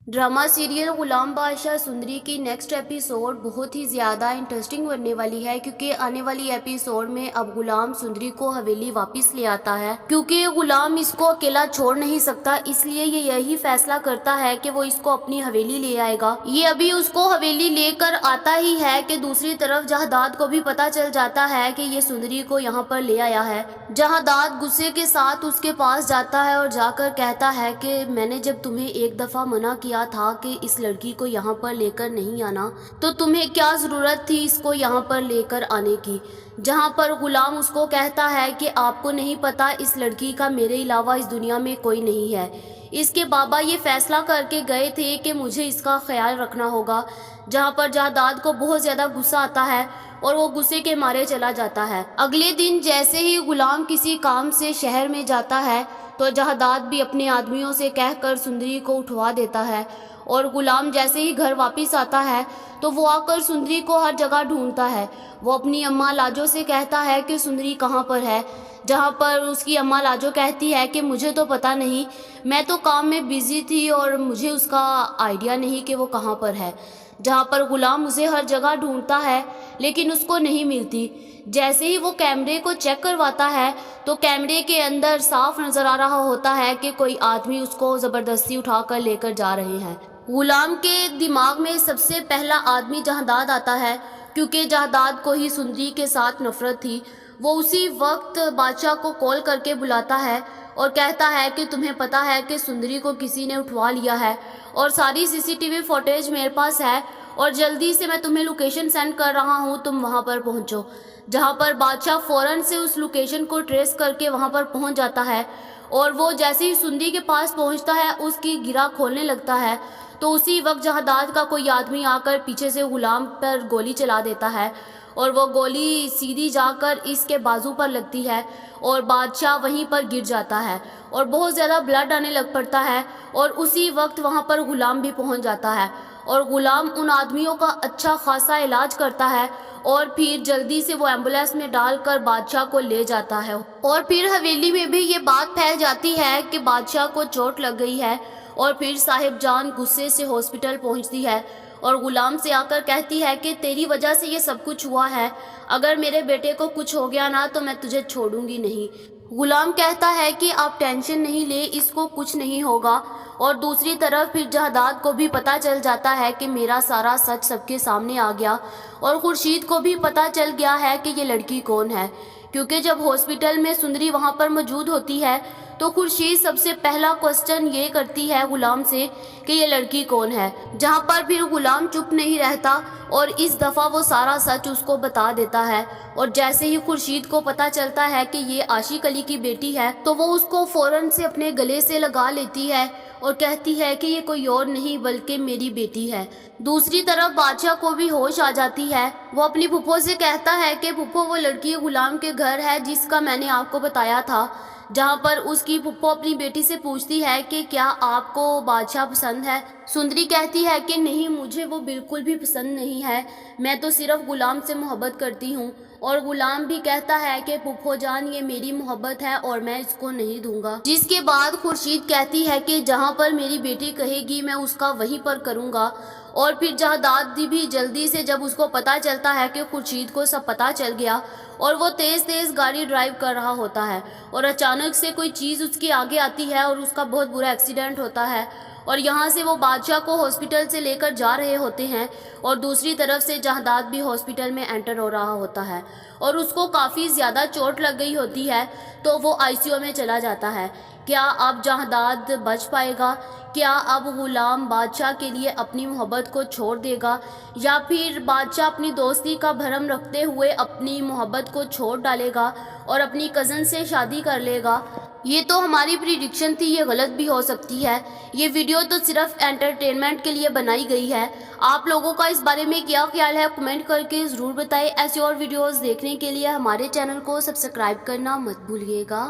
Drama serial गुलाम बादशाह सुंदरी की next episode बहुत ही ज़्यादा इंटरेस्टिंग बनने वाली है, क्योंकि आने वाली एपिसोड में अब गुलाम सुंदरी को हवेली वापस ले आता है। क्योंकि गुलाम इसको अकेला छोड़ नहीं सकता, इसलिए ये यही फैसला करता है कि वो इसको अपनी हवेली ले आएगा। ये अभी उसको हवेली लेकर आता ही है कि दूसरी तरफ जहादाद को भी पता चल जाता है कि ये सुंदरी को यहाँ पर ले आया है। जहादाद गुस्से के साथ उसके पास जाता है और जाकर कहता है कि मैंने जब तुम्हें एक दफ़ा मना किया था कि इस लड़की को यहाँ पर लेकर नहीं आना, तो तुम्हें क्या ज़रूरत थी इसको यहाँ पर लेकर आने की। जहाँ पर गुलाम उसको कहता है कि आपको नहीं पता, इस लड़की का मेरे अलावा इस दुनिया में कोई नहीं है। इसके बाबा ये फैसला करके गए थे कि मुझे इसका ख्याल रखना होगा। जहाँ पर जहादाद को बहुत ज़्यादा गुस्सा आता है और वो गुस्से के मारे चला जाता है। अगले दिन जैसे ही गुलाम किसी काम से शहर में जाता है, तो जहादाद भी अपने आदमियों से कहकर सुंदरी को उठवा देता है। और गुलाम जैसे ही घर वापस आता है, तो वो आकर सुंदरी को हर जगह ढूंढता है। वो अपनी अम्मा लाजो से कहता है कि सुंदरी कहाँ पर है। जहाँ पर उसकी अम्मा लाजो कहती है कि मुझे तो पता नहीं, मैं तो काम में बिजी थी और मुझे उसका आइडिया नहीं कि वो कहाँ पर है। जहाँ पर गुलाम उसे हर जगह ढूंढता है लेकिन उसको नहीं मिलती। जैसे ही वो कैमरे को चेक करवाता है, तो कैमरे के अंदर साफ नजर आ रहा होता है कि कोई आदमी उसको ज़बरदस्ती उठाकर लेकर जा रहे हैं। गुलाम के दिमाग में सबसे पहला आदमी जहादाद आता है, क्योंकि जहादाद को ही सुंदरी के साथ नफरत थी। वो उसी वक्त बादशाह को कॉल करके बुलाता है और कहता है कि तुम्हें पता है कि सुंदरी को किसी ने उठवा लिया है और सारी सीसीटीवी फुटेज मेरे पास है, और जल्दी से मैं तुम्हें लोकेशन सेंड कर रहा हूँ, तुम वहाँ पर पहुँचो। जहाँ पर बादशाह फ़ौरन से उस लोकेशन को ट्रेस करके वहाँ पर पहुँच जाता है। और वो जैसे ही सुंदरी के पास पहुँचता है, उसकी गिरा खोलने लगता है, तो उसी वक्त जहादाद का कोई आदमी आकर पीछे से गुलाम पर गोली चला देता है और वो गोली सीधी जाकर इसके बाजू पर लगती है और बादशाह वहीं पर गिर जाता है और बहुत ज़्यादा ब्लड आने लग पड़ता है। और उसी वक्त वहाँ पर गुलाम भी पहुँच जाता है और गुलाम उन आदमियों का अच्छा खासा इलाज करता है और फिर जल्दी से वो एम्बुलेंस में डालकर बादशाह को ले जाता है। और फिर हवेली में भी ये बात फैल जाती है कि बादशाह को चोट लग गई है और फिर साहिब जान गुस्से से हॉस्पिटल पहुंचती है और गुलाम से आकर कहती है कि तेरी वजह से ये सब कुछ हुआ है, अगर मेरे बेटे को कुछ हो गया ना तो मैं तुझे छोड़ूंगी नहीं। गुलाम कहता है कि आप टेंशन नहीं ले, इसको कुछ नहीं होगा। और दूसरी तरफ फिर जहादाद को भी पता चल जाता है कि मेरा सारा सच सबके सामने आ गया और खुर्शीद को भी पता चल गया है कि ये लड़की कौन है। क्योंकि जब हॉस्पिटल में सुंदरी वहाँ पर मौजूद होती है, तो खुर्शीद सबसे पहला क्वेश्चन ये करती है गुलाम से कि ये लड़की कौन है। जहाँ पर फिर गुलाम चुप नहीं रहता और इस दफ़ा वो सारा सच उसको बता देता है। और जैसे ही खुर्शीद को पता चलता है कि ये आशिक अली की बेटी है, तो वो उसको फ़ौरन से अपने गले से लगा लेती है और कहती है कि ये कोई और नहीं बल्कि मेरी बेटी है। दूसरी तरफ बादशाह को भी होश आ जाती है। वो अपनी फूफो से कहता है कि फूफो, वो लड़की गुलाम के घर है जिसका मैंने आपको बताया था। जहाँ पर उसकी फूफो अपनी बेटी से पूछती है कि क्या आपको बादशाह पसंद है। सुंदरी कहती है कि नहीं, मुझे वो बिल्कुल भी पसंद नहीं है, मैं तो सिर्फ गुलाम से मोहब्बत करती हूँ। और गुलाम भी कहता है कि फूफो जान, ये मेरी मोहब्बत है और मैं इसको नहीं दूंगा। जिसके बाद खुर्शीद कहती है कि जहाँ पर मेरी बेटी कहेगी मैं उसका वहीं पर करूँगा। और फिर जहादाद भी जल्दी से, जब उसको पता चलता है कि खुर्शीद को सब पता चल गया और वो तेज़ तेज़ गाड़ी ड्राइव कर रहा होता है और अचानक से कोई चीज़ उसके आगे आती है और उसका बहुत बुरा एक्सीडेंट होता है। और यहाँ से वो बादशाह को हॉस्पिटल से लेकर जा रहे होते हैं और दूसरी तरफ से जहादाद भी हॉस्पिटल में एंटर हो रहा होता है और उसको काफ़ी ज़्यादा चोट लग गई होती है, तो वो आईसीयू में चला जाता है। क्या अब जहादाद बच पाएगा? क्या अब गुलाम बादशाह के लिए अपनी मोहब्बत को छोड़ देगा, या फिर बादशाह अपनी दोस्ती का भरम रखते हुए अपनी मोहब्बत को छोड़ डालेगा और अपनी कज़न से शादी कर लेगा? ये तो हमारी प्रिडिक्शन थी, ये गलत भी हो सकती है। ये वीडियो तो सिर्फ एंटरटेनमेंट के लिए बनाई गई है। आप लोगों का इस बारे में क्या ख्याल है, कमेंट करके ज़रूर बताएं। ऐसी और वीडियोस देखने के लिए हमारे चैनल को सब्सक्राइब करना मत भूलिएगा।